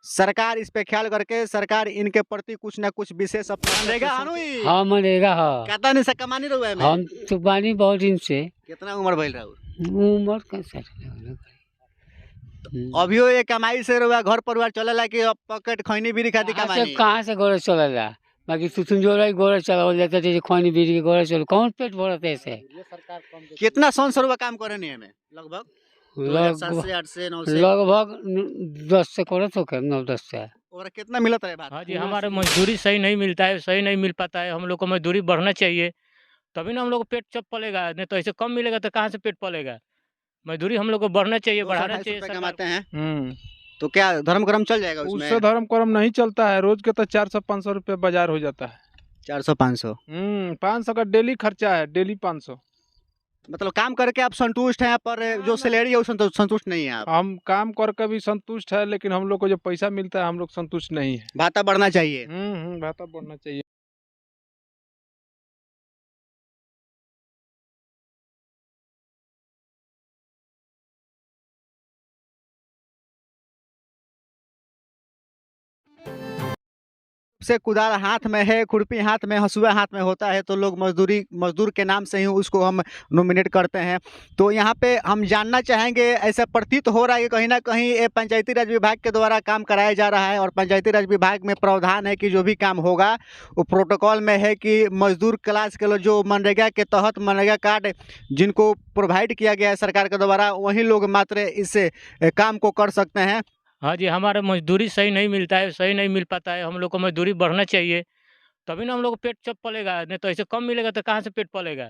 सरकार इस पे ख्याल करके सरकार इनके प्रति कुछ ना कुछ विशेष मनरेगा हाँ मनरेगा हाँ कहता नहीं से कमानी रहुआ में हम तो बानी बहुत दिन से कितना उम्र भइल रहू उम्र कैसे अभियो ये कमाई से रहुआ घर परिवार चलेला कि अब पॉकेट खैनी बीड़ी खाती कमानी कहाँ से गोड़ा चलेला बाकी तुम जो रही गोड़ा चलावल जाता है खैनी बीड़ी के गोड़ा चल कौन पेट भरते ऐसे कितना सन से रहुआ काम करे नहीं हमें लगभग 2007 से 8 से 9 से लगभग 10 से करत हो के 9-10 से और कितना मिलता है बात हाँ जी, हमारे मजदूरी सही नहीं मिलता है, सही नहीं मिल पाता है। हम लोग को मजदूरी बढ़ना चाहिए, तभी ना हम लोग को पेट चप पलेगा, नहीं तो ऐसे कम मिलेगा तो कहाँ से पेट पलेगा। मजदूरी हम लोग को बढ़ना चाहिए, बढ़ाना चाहिए। 228 रुपए सरकार कमाते हैं तो क्या धर्म कर्म चल जाएगा उसमें? उससे धर्म कर्म नहीं चलता है। रोज के तो 400-500 रुपये बाजार हो जाता है। 400-500 500 का डेली खर्चा है, डेली 500। मतलब काम करके आप संतुष्ट हैं, पर जो सैलरी है वो संतुष्ट नहीं है आप? हम काम करके भी संतुष्ट है, लेकिन हम लोग को जो पैसा मिलता है हम लोग संतुष्ट नहीं है। भाता बढ़ना चाहिए। भाता बढ़ना चाहिए। से कुदाल हाथ में है, खुरपी हाथ में, हंसुआ हाथ में होता है तो लोग मजदूर के नाम से ही उसको हम नॉमिनेट करते हैं। तो यहाँ पे हम जानना चाहेंगे, ऐसा प्रतीत हो रहा है कि कहीं ना कहीं ये पंचायती राज विभाग के द्वारा काम कराया जा रहा है और पंचायती राज विभाग में प्रावधान है कि जो भी काम होगा वो प्रोटोकॉल में है कि मजदूर क्लास के लोग जो मनरेगा के तहत मनरेगा कार्ड जिनको प्रोवाइड किया गया है सरकार के द्वारा, वही लोग मात्र इस काम को कर सकते हैं। हाँ जी, हमारा मजदूरी सही नहीं मिलता है, सही नहीं मिल पाता है। हम लोग को मजदूरी बढ़ना चाहिए, तभी ना हम लोग को पेट चप पलेगा, नहीं तो ऐसे कम मिलेगा तो कहाँ से पेट पलेगा।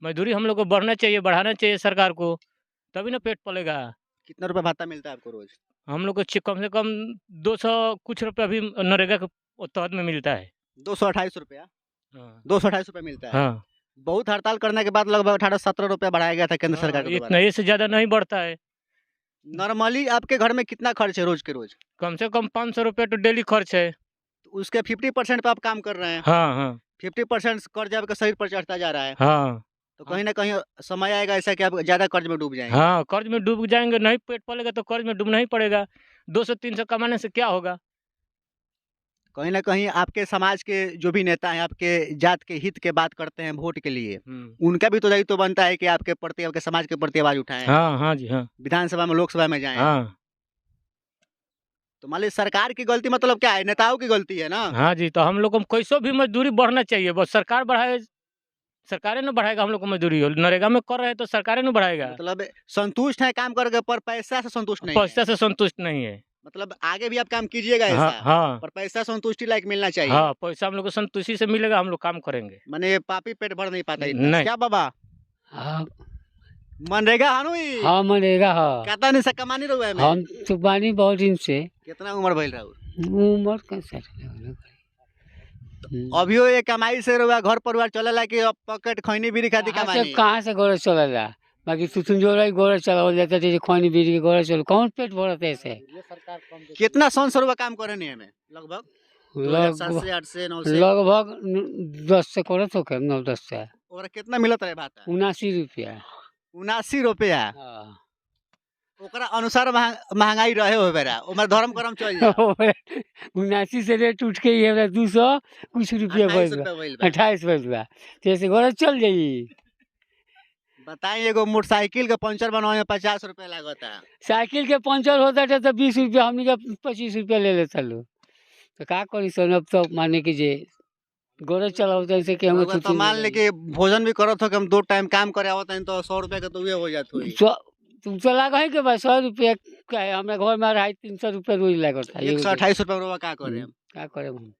मजदूरी हम लोग को बढ़ना चाहिए, बढ़ाना चाहिए सरकार को, तभी ना पेट पलेगा। कितना रुपये भाता मिलता है आपको रोज? हम लोग को कम से कम 200 कुछ रुपये अभी नरेगा के तहत में मिलता है। 228 रुपया? हाँ 228 रुपये मिलता है। हाँ, बहुत हड़ताल करने के बाद लगभग 18-17 रुपया बढ़ाया गया था केंद्र सरकार के इतना द्वारा। इससे ज़्यादा नहीं बढ़ता है। नॉर्मली आपके घर में कितना खर्च है रोज के रोज? कम से कम 500 रुपये तो डेली खर्च है। तो उसके 50% पे आप काम कर रहे हैं। हाँ हाँ 50% कर्ज आपके शरीर पर चढ़ता जा रहा है। हाँ तो कहीं ना कहीं समय आएगा ऐसा कि आप ज्यादा कर्ज में डूब जाएंगे। हाँ, कर्ज में डूब जाएंगे, नहीं पेट पलेगा तो कर्ज में डूबना ही पड़ेगा। 200-300 कमाने से क्या होगा। कहीं ना कहीं आपके समाज के जो भी नेता हैं आपके जात के हित के बात करते हैं वोट के लिए, उनका भी तो दायित्व तो बनता है कि आपके प्रति, आपके समाज के प्रति आवाज उठाएं। हाँ हाँ जी हाँ विधानसभा में, लोकसभा में जाएं। हाँ तो मान लीजिए सरकार की गलती मतलब क्या है? नेताओं की गलती है ना। हाँ जी, तो हम लोग को कैसो भी मजदूरी बढ़ना चाहिए, बस सरकार बढ़ाए, सरकारें न बढ़ाएगा हम लोग को मजदूरी। नरेगा में कर रहे हैं तो सरकारें न बढ़ाएगा। मतलब संतुष्ट है काम करके पर पैसा से संतुष्ट नहीं पैसा है। से संतुष्ट नहीं है। मतलब आगे भी आप काम कीजिएगा हाँ ऐसा, हाँ पर पैसा संतुष्टि लायक मिलना चाहिए। हाँ, पैसा हम लोग को संतुष्टि से मिलेगा, हम लोग काम करेंगे। माने पापी पेट भर नहीं पाता इतना। नहीं। क्या बाबा हाँ मनरेगा हानुई हाँ मनरेगा हाँ कहता नहीं से कमानी रहुआ में हम तो बानी बहुत दिन से कितना उम्र भइल रहू? उम्र कैसे अभियो ये कमाई से रहुआ घर परिवार चलेला कि अब पॉकेट खैनी बीड़ी खाती कमानी? कहाँ से गोड़ा चलेला बाकी तुम जो रही गोड़ा चलावल जाता है खैनी बीड़ी के गोड़ा चल कौन पेट भरते ऐसे कितना सन से रहुआ काम करे नहीं हमें लगभग? 2007 से 8 से 9 से लगभग 10 से करत हो के 9-10 से और कितना मिलत रहे भाता? 79 रुपया 79 रुपया। हाँ। ओकरा अनुसार महंगाई रहे हो बेरा ओमे धर्म कर्म चल जाए। 79 से रेट उठ के ये 200 कुछ रुपया 28 बढ़ रुपया भइल बा। 28 रुपया जैसे गोड़ा चल जाई। बताइए एगो मोटरसाइकिल के पंचर बनवाने में 50 रुपया लागता। साइकिल के पंचर होता था तो 20 रुपया, हमने का 25 रुपया ले लेता लो। तो का करी सन अब तो माने की जे गोड़ा चलावता है कि हम रउआ तो मान ले कि भोजन भी करत हो कि हम 2 टाइम काम करे आवत हैं तो 100 रुपया के तो उहे हो जात होई। तुम तो लगा है कि भाई 100 रुपया का है, हमारे घर में 250-300 रुपया रोज लगता है। 128 रुपया रउआ का करे? क्या करे हम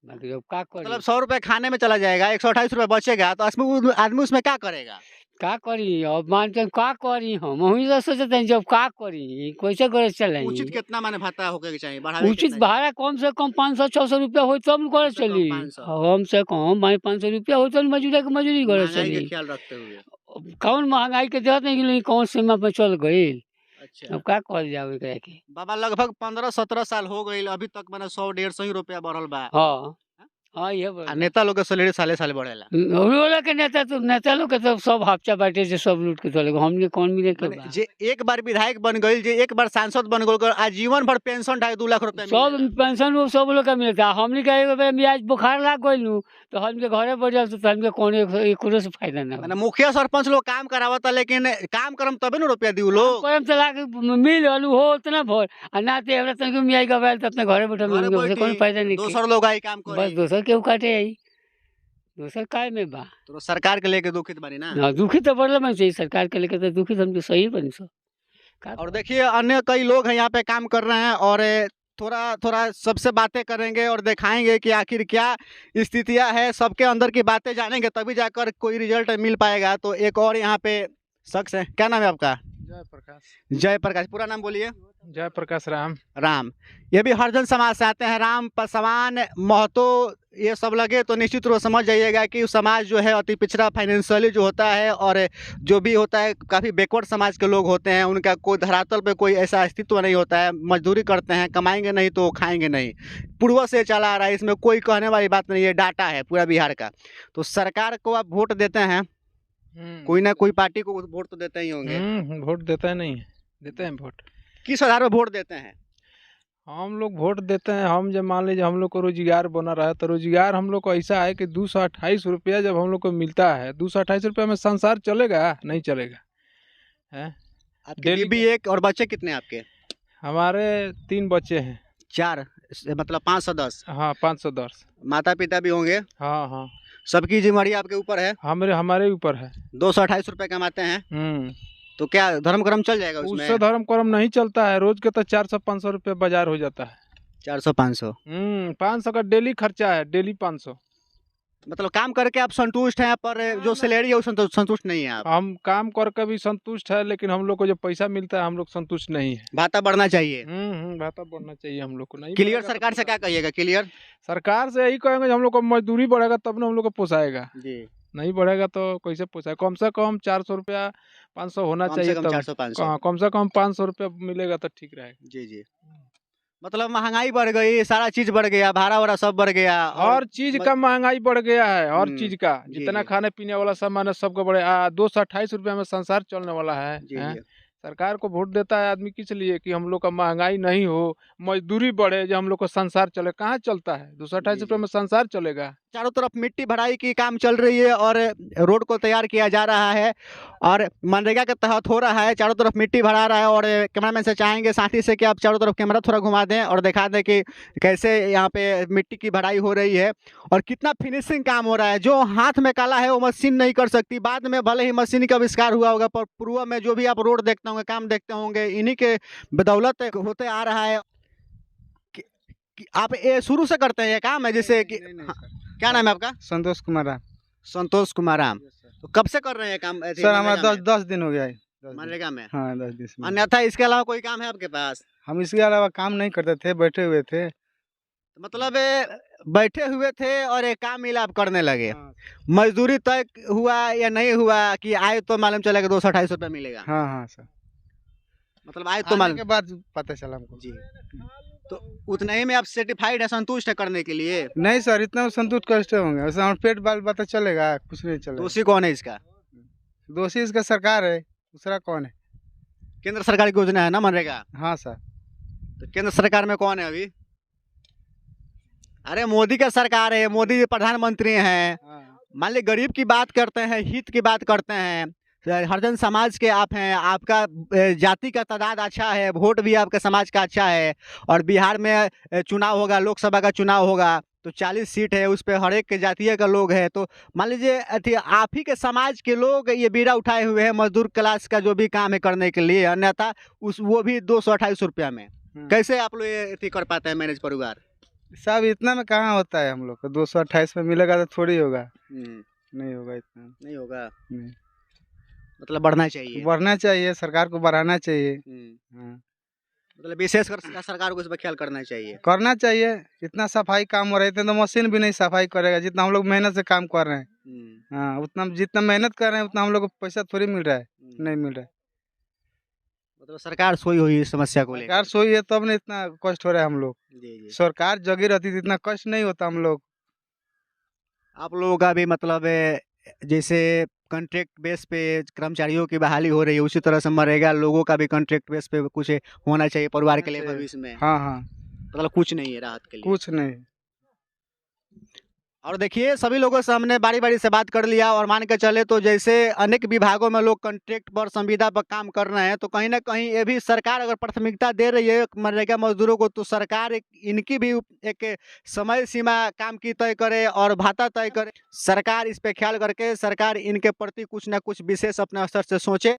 बाकी अब का करे मतलब 100 रुपया खाने में चला जाएगा, 128 रुपया बचेगा तो आदमी उसमें क्या करेगा? का करी अब मानते हैं का करी हम वही तो सोचते हैं जब का करी कैसे करे चले उचित कितना माने भाता होके के चाहिए? बढ़ावे उचित भाड़ा कम से कम 500-600 रुपया हो तब करे कम से कम चली 500। कम से कम भाई 500 रुपया हो तो मजूरी के मजूरी करे महंगाई के चली। ख्याल रखते हुए। अब कौन महंगाई के देते हैं कि कौन सीमा पे चल गई। अच्छा अब का कर जावे करे के बाबा लगभग 15-17 साल हो गई अभी तक माने 100-150 ही रुपया बढ़ल बा। हाँ हाँ ये आ बढ़ नेता लोग के सैलरी साले साले बढ़ेला बोला के नेता लोग के तो सब हाफचा बाटे से सब लूट के चले गए हमने कौन मिले के माने जे एक बार विधायक बन गई, जे एक बार सांसद बन गई, आजीवन भर पेंशन 2.5 लाख रुपया सब मिलेला। पेंशन वो सब लोग का मिलता हमने का एगो बेर मियाज बुखार लाग गइल नु तो हमके घरे बैठल तो हमके कौन एक से फायदा ना माने मुखिया सरपंच लोग काम करावता, लेकिन काम करम तबे न रुपया दी उ लोग। कोयम से लाग मिल वालू हो उतना भर आ ना ते हमरा तनके मियाज का बैल तो अपने घरे बैठल घरे हमके कोई बैठी, फायदा नहीं के। दोसर लोग आई काम बस करे। दोसर केहू काटे आई दोसर काय में बा तो सरकार के लेके दुखित बानी ना। हाँ, दुखी तो बढ़ल मैं चाहिए सरकार के लेकर तो दुखी हमके सही बनी सो और देखिए अन्य कई लोग हैं यहाँ पे काम कर रहे हैं, और थोड़ा थोड़ा सबसे बातें करेंगे और दिखाएंगे कि आखिर क्या स्थितियां है। सबके अंदर की बातें जानेंगे तभी जाकर कोई रिजल्ट मिल पाएगा। तो एक और यहाँ पे शख्स है, क्या नाम है आपका? जयप्रकाश। जयप्रकाश, पूरा नाम बोलिए। जयप्रकाश राम। राम, ये भी हरिजन समाज से आते हैं। राम, पासवान, महतो, ये सब लगे तो निश्चित रूप से समझ जाइएगा कि उस समाज जो है अति पिछड़ा फाइनेंशियली जो होता है, और जो भी होता है काफ़ी बैकवर्ड समाज के लोग होते हैं। उनका कोई धरातल पे कोई ऐसा अस्तित्व नहीं होता है। मजदूरी करते हैं, कमाएंगे नहीं तो खाएंगे नहीं, पूर्व से चला आ रहा है। इसमें कोई कहने वाली बात नहीं है, डाटा है पूरा बिहार का। तो सरकार को आप वोट देते हैं, कोई ना कोई पार्टी को वोट तो देते ही होंगे। वोट देता है नहीं, देते हैं वोट। किस आधार पर वोट देते हैं? हम लोग वोट देते हैं, हम जब मान लीजिए हम लोग को रोजगार बना रहा है तो रोजगार हम लोग को ऐसा है कि 228 रुपया जब हम लोग को मिलता है, 228 रुपया में संसार चलेगा? नहीं चलेगा है। आपके डेली बीबी एक और बच्चे कितने हैं आपके? हमारे 3 बच्चे हैं। 4, मतलब 510। हाँ 510। माता पिता भी होंगे, हाँ हाँ सबकी जिम्मेदारी आपके ऊपर है। हमारे ऊपर है। 228 रुपये कमाते हैं, तो क्या धर्म कर्म चल जाएगा उससे उसमें? धर्म कर्म नहीं चलता है। रोज के तो 400-500 रुपये बाजार हो जाता है। 400-500, 500 का डेली खर्चा है, डेली 500। मतलब काम करके आप संतुष्ट हैं, पर जो सैलरी है वो संतुष्ट नहीं है आप? हम काम करके भी संतुष्ट है, लेकिन हम लोग को जो पैसा मिलता है हम लोग संतुष्ट नहीं है। भाता बढ़ना चाहिए। भाता बढ़ना चाहिए हम लोग को। नहीं क्लियर बढ़ेगा सरकार तो से क्या कहिएगा? क्लियर सरकार से यही कहेंगे, हम लोग को मजदूरी बढ़ेगा तब ना हम लोग को पोसाएगा। जी, नहीं बढ़ेगा तो कैसे पोसाएगा? कम से कम 400 रुपया 500 होना कम चाहिए से कम तब। 400-500। कम से कम 500 रुपया मिलेगा तो ठीक रहेगा। जी जी, मतलब महंगाई बढ़ गई, सारा चीज बढ़ गया, भाड़ा वाड़ा सब बढ़ गया, हर चीज का महंगाई बढ़ गया है। हर चीज का जी, जितना जी। खाने पीने वाला सामान है सबका बढ़े। 228 रुपया में संसार चलने वाला है। जी हैं? जी, सरकार को वोट देता है आदमी किस लिए? कि हम लोग का महंगाई नहीं हो, मजदूरी बढ़े, जो हम लोग का संसार चले। कहाँ चलता है? 228 जी, रुपये जी। में संसार चलेगा? चारों तरफ मिट्टी भराई की काम चल रही है और रोड को तैयार किया जा रहा है, और मनरेगा के तहत हो रहा है। चारों तरफ मिट्टी भरा रहा है, और कैमरामैन से चाहेंगे साथी से कि आप चारों तरफ कैमरा थोड़ा घुमा दें और दिखा दें कि कैसे यहाँ पे मिट्टी की भराई हो रही है और कितना फिनिशिंग काम हो रहा है। जो हाथ में काला है वो मशीन नहीं कर सकती। बाद में भले ही मशीन का आविष्कार हुआ होगा, पर पूर्व में जो भी आप रोड देखते होंगे, काम देखते होंगे, इन्हीं के बदौलत होते आ रहा है। कि आप ये शुरू से करते हैं ये काम है, जैसे कि हाँ, क्या नाम है आपका? संतोष कुमार राम। संतोष कुमार राम। तो कब से कर रहे हैं काम सर हमारा 10 दिन हो गया है। 10 दिन। मनरेगा में? हाँ 10 दिन में। अन्यथा इसके अलावा कोई काम है आपके पास? हम इसके अलावा काम नहीं करते थे, बैठे हुए थे। तो मतलब बैठे हुए थे और एक काम मिला आप करने लगे। हाँ मजदूरी तय हुआ या नहीं हुआ कि आए तो मालूम चला कि 228 रुपया मिलेगा? हाँ सर, मतलब आए तो आने मालूम के बाद पता चला हमको। जी। तो उतने ही में आप सेटिफाइड है, संतुष्ट है करने के लिए? नहीं सर, इतना संतुष्ट कैसे होंगे? वैसे हमारा पेट बाल पता चलेगा? कुछ नहीं चलेगा। दोषी कौन है इसका? दोषी इसका सरकार है, दूसरा कौन है? केंद्र सरकार की योजना है ना मनरेगा? हाँ सर। तो केंद्र सरकार में कौन है अभी? अरे मोदी का सरकार है, मोदी प्रधानमंत्री हैं। मान ली गरीब की बात करते हैं, हित की बात करते हैं, हरिजन समाज के आप हैं, आपका जाति का तादाद अच्छा है, वोट भी आपके समाज का अच्छा है, और बिहार में चुनाव होगा, लोकसभा का चुनाव होगा, तो 40 सीट है, उस पर हर एक के जातीय का लोग है। तो मान लीजिए आप ही के समाज के लोग ये बीड़ा उठाए हुए हैं मजदूर क्लास का जो भी काम है करने के लिए, अन्यथा वो भी 228 रुपया में। कैसे आप लोग ये कर पाते हैं मैनेज परिवार? साहब इतना में कहाँ होता है? हम लोग को 228 में मिलेगा तो थोड़ी होगा। नहीं होगा, इतना नहीं होगा। नहीं। मतलब बढ़ना चाहिए, बढ़ना चाहिए, सरकार को बढ़ाना चाहिए। हाँ। मतलब विशेष कर सरकार को इस पर ख्याल करना चाहिए। करना चाहिए। इतना सफाई काम हो रहे थे तो मशीन भी नहीं सफाई करेगा जितना हम लोग मेहनत से काम कर रहे हैं। हाँ, उतना जितना मेहनत कर रहे हैं उतना हम लोग को पैसा थोड़ी मिल रहा है। नहीं मिल रहा है। मतलब सरकार सोई हुई इस समस्या को लेकर। सरकार सोई है तब ना इतना कष्ट हो रहा है हम लोग। जी जी। सरकार जगी रहती तो इतना कष्ट नहीं होता हम लोग। आप लोगों का भी मतलब जैसे कॉन्ट्रैक्ट बेस पे कर्मचारियों की बहाली हो रही है उसी तरह से मनरेगा लोगों का भी कॉन्ट्रैक्ट बेस पे कुछ होना चाहिए परिवार के लिए चाहिए। भविष्य में। हाँ हाँ, मतलब कुछ नहीं है राहत के लिए। कुछ नहीं। और देखिए सभी लोगों से हमने बारी बारी से बात कर लिया और मान के चले तो जैसे अनेक विभागों में लोग कॉन्ट्रैक्ट पर संविदा पर काम कर रहे हैं तो कहीं ना कहीं ये भी सरकार अगर प्राथमिकता दे रही है मनरेगा मजदूरों को तो सरकार इनकी भी एक समय सीमा काम की तय करे और भाता तय करे। सरकार इस पे ख्याल करके सरकार इनके प्रति कुछ ना कुछ विशेष अपने स्तर से सोचे।